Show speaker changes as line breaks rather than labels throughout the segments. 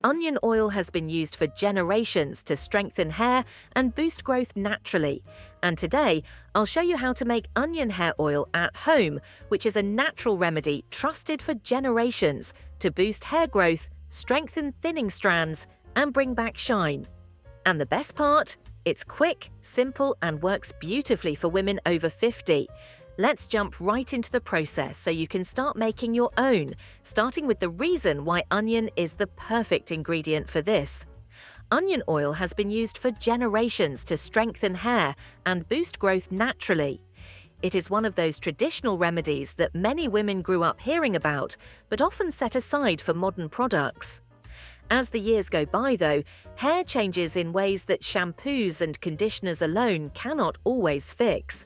Onion oil has been used for generations to strengthen hair and boost growth naturally. And today, I'll show you how to make onion hair oil at home, which is a natural remedy trusted for generations to boost hair growth, strengthen thinning strands, and bring back shine. And the best part? It's quick, simple, and works beautifully for women over 50. Let's jump right into the process so you can start making your own, starting with the reason why onion is the perfect ingredient for this. Onion oil has been used for generations to strengthen hair and boost growth naturally. It is one of those traditional remedies that many women grew up hearing about, but often set aside for modern products. As the years go by, though, hair changes in ways that shampoos and conditioners alone cannot always fix.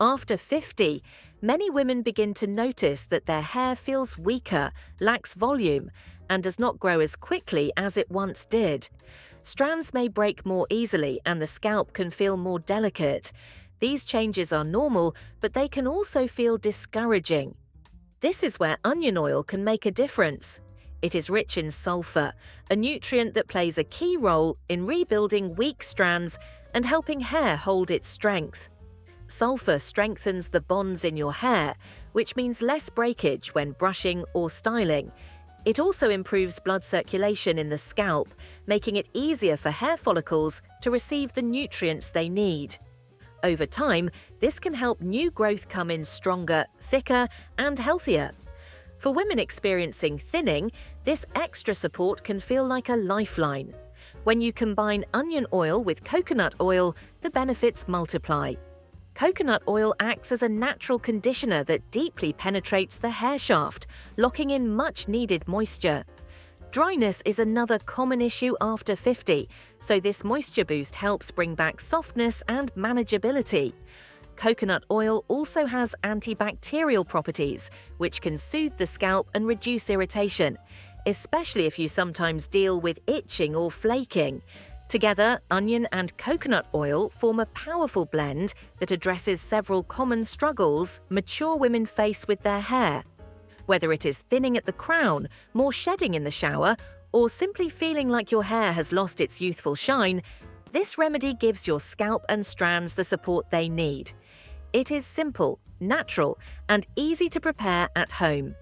After 50, many women begin to notice that their hair feels weaker, lacks volume, and does not grow as quickly as it once did. Strands may break more easily and the scalp can feel more delicate. These changes are normal, but they can also feel discouraging. This is where onion oil can make a difference. It is rich in sulfur, a nutrient that plays a key role in rebuilding weak strands and helping hair hold its strength. Sulfur strengthens the bonds in your hair, which means less breakage when brushing or styling. It also improves blood circulation in the scalp, making it easier for hair follicles to receive the nutrients they need. Over time, this can help new growth come in stronger, thicker, and healthier. For women experiencing thinning, this extra support can feel like a lifeline. When you combine onion oil with coconut oil, the benefits multiply. Coconut oil acts as a natural conditioner that deeply penetrates the hair shaft, locking in much-needed moisture. Dryness is another common issue after 50, so this moisture boost helps bring back softness and manageability. Coconut oil also has antibacterial properties, which can soothe the scalp and reduce irritation, especially if you sometimes deal with itching or flaking. Together, onion and coconut oil form a powerful blend that addresses several common struggles mature women face with their hair. Whether it is thinning at the crown, more shedding in the shower, or simply feeling like your hair has lost its youthful shine, this remedy gives your scalp and strands the support they need. It is simple, natural, and easy to prepare at home.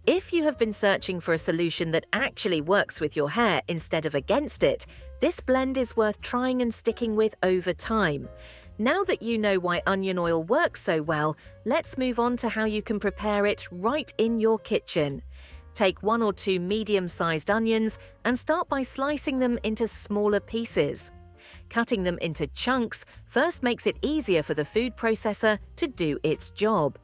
If you have been searching for a solution that actually works with your hair instead of against it, this blend is worth trying and sticking with over time. Now that you know why onion oil works so well, let's move on to how you can prepare it right in your kitchen. Take 1 or 2 medium-sized onions and start by slicing them into smaller pieces. Cutting them into chunks first makes it easier for the food processor to do its job.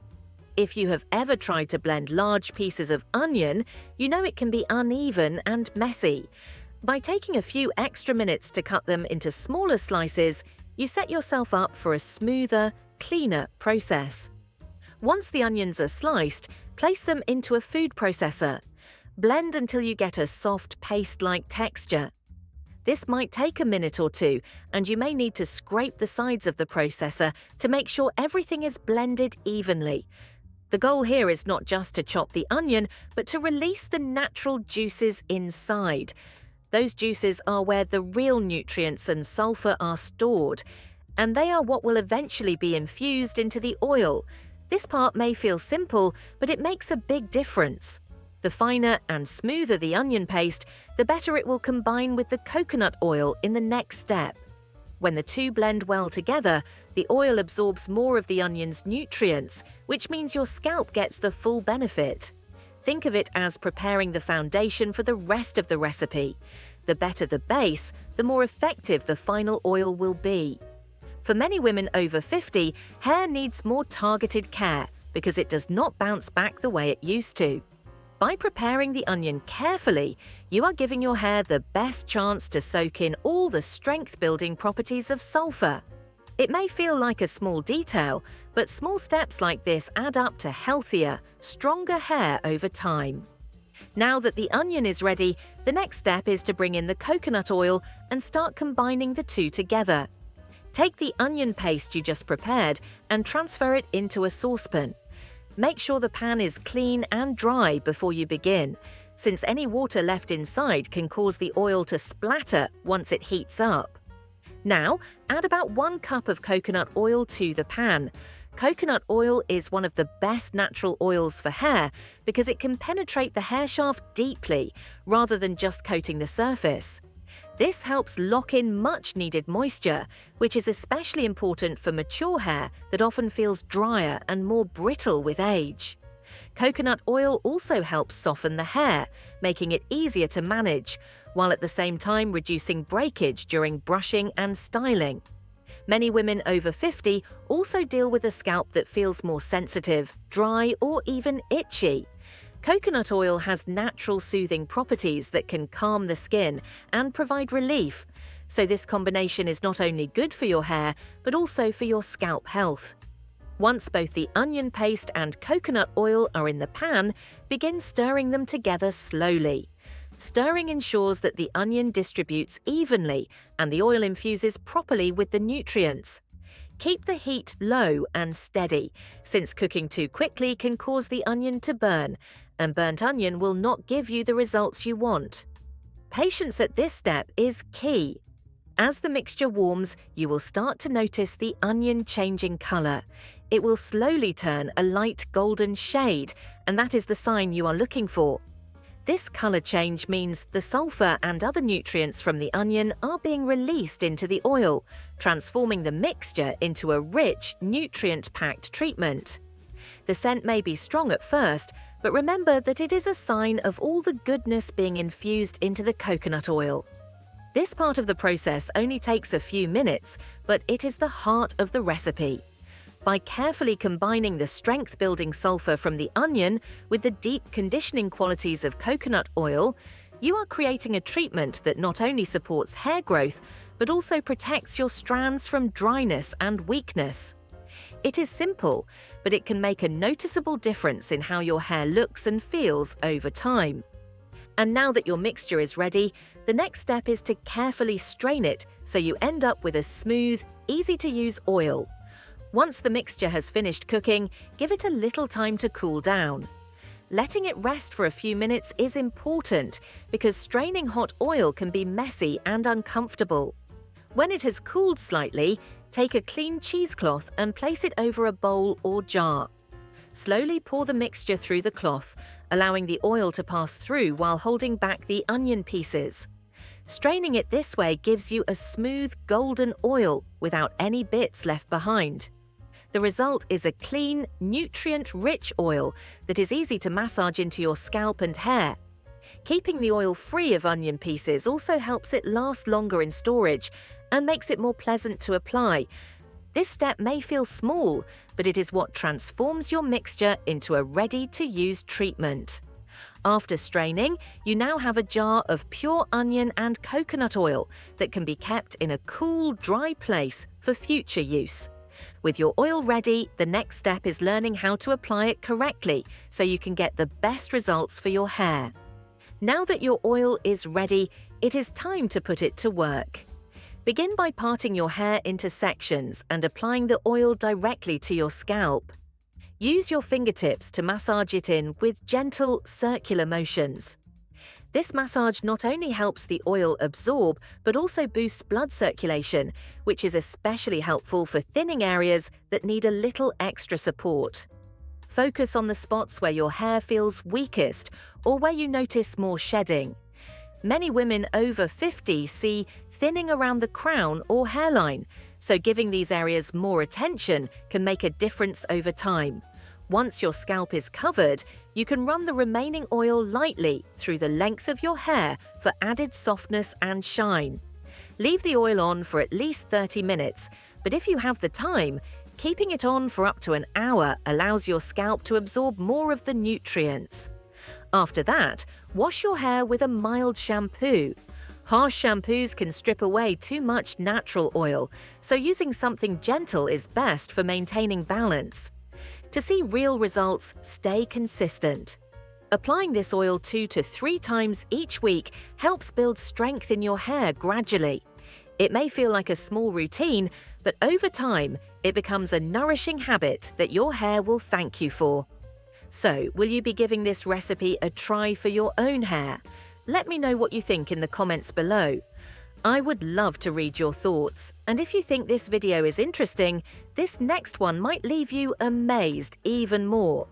If you have ever tried to blend large pieces of onion, you know it can be uneven and messy. By taking a few extra minutes to cut them into smaller slices, you set yourself up for a smoother, cleaner process. Once the onions are sliced, place them into a food processor. Blend until you get a soft paste-like texture. This might take a minute or two, and you may need to scrape the sides of the processor to make sure everything is blended evenly. The goal here is not just to chop the onion, but to release the natural juices inside. Those juices are where the real nutrients and sulfur are stored, and they are what will eventually be infused into the oil. This part may feel simple, but it makes a big difference. The finer and smoother the onion paste, the better it will combine with the coconut oil in the next step. When the two blend well together, the oil absorbs more of the onion's nutrients, which means your scalp gets the full benefit. Think of it as preparing the foundation for the rest of the recipe. The better the base, the more effective the final oil will be. For many women over 50, hair needs more targeted care because it does not bounce back the way it used to. By preparing the onion carefully, you are giving your hair the best chance to soak in all the strength-building properties of sulfur. It may feel like a small detail, but small steps like this add up to healthier, stronger hair over time. Now that the onion is ready, the next step is to bring in the coconut oil and start combining the two together. Take the onion paste you just prepared and transfer it into a saucepan. Make sure the pan is clean and dry before you begin. since any water left inside can cause the oil to splatter once it heats up. Now, add about 1 cup of coconut oil to the pan. Coconut oil is one of the best natural oils for hair because it can penetrate the hair shaft deeply rather than just coating the surface. This helps lock in much-needed moisture, which is especially important for mature hair that often feels drier and more brittle with age. Coconut oil also helps soften the hair, making it easier to manage, while at the same time reducing breakage during brushing and styling. Many women over 50 also deal with a scalp that feels more sensitive, dry, or even itchy. Coconut oil has natural soothing properties that can calm the skin and provide relief, so this combination is not only good for your hair, but also for your scalp health. Once both the onion paste and coconut oil are in the pan, begin stirring them together slowly. Stirring ensures that the onion distributes evenly and the oil infuses properly with the nutrients. Keep the heat low and steady, since cooking too quickly can cause the onion to burn, and burnt onion will not give you the results you want. Patience at this step is key. As the mixture warms, you will start to notice the onion changing color. It will slowly turn a light golden shade, and that is the sign you are looking for. This color change means the sulfur and other nutrients from the onion are being released into the oil, transforming the mixture into a rich, nutrient-packed treatment. The scent may be strong at first, but remember that it is a sign of all the goodness being infused into the coconut oil. This part of the process only takes a few minutes, but it is the heart of the recipe. By carefully combining the strength-building sulfur from the onion with the deep conditioning qualities of coconut oil, you are creating a treatment that not only supports hair growth, but also protects your strands from dryness and weakness. It is simple, but it can make a noticeable difference in how your hair looks and feels over time. And now that your mixture is ready, the next step is to carefully strain it so you end up with a smooth, easy-to-use oil. Once the mixture has finished cooking, give it a little time to cool down. Letting it rest for a few minutes is important because straining hot oil can be messy and uncomfortable. When it has cooled slightly, take a clean cheesecloth and place it over a bowl or jar. Slowly pour the mixture through the cloth, allowing the oil to pass through while holding back the onion pieces. Straining it this way gives you a smooth golden oil without any bits left behind. The result is a clean, nutrient-rich oil that is easy to massage into your scalp and hair. Keeping the oil free of onion pieces also helps it last longer in storage and makes it more pleasant to apply. This step may feel small, but it is what transforms your mixture into a ready-to-use treatment. After straining, you now have a jar of pure onion and coconut oil that can be kept in a cool, dry place for future use. With your oil ready, the next step is learning how to apply it correctly so you can get the best results for your hair. Now that your oil is ready, it is time to put it to work. Begin by parting your hair into sections and applying the oil directly to your scalp. Use your fingertips to massage it in with gentle, circular motions. This massage not only helps the oil absorb, but also boosts blood circulation, which is especially helpful for thinning areas that need a little extra support. Focus on the spots where your hair feels weakest or where you notice more shedding. Many women over 50 see thinning around the crown or hairline, so giving these areas more attention can make a difference over time. Once your scalp is covered, you can run the remaining oil lightly through the length of your hair for added softness and shine. Leave the oil on for at least 30 minutes, but if you have the time, keeping it on for up to an hour allows your scalp to absorb more of the nutrients. After that, wash your hair with a mild shampoo. Harsh shampoos can strip away too much natural oil, so using something gentle is best for maintaining balance. To see real results, stay consistent. Applying this oil 2 to 3 times each week helps build strength in your hair gradually. It may feel like a small routine, but over time, it becomes a nourishing habit that your hair will thank you for. So, will you be giving this recipe a try for your own hair? Let me know what you think in the comments below. I would love to read your thoughts, and if you think this video is interesting, this next one might leave you amazed even more.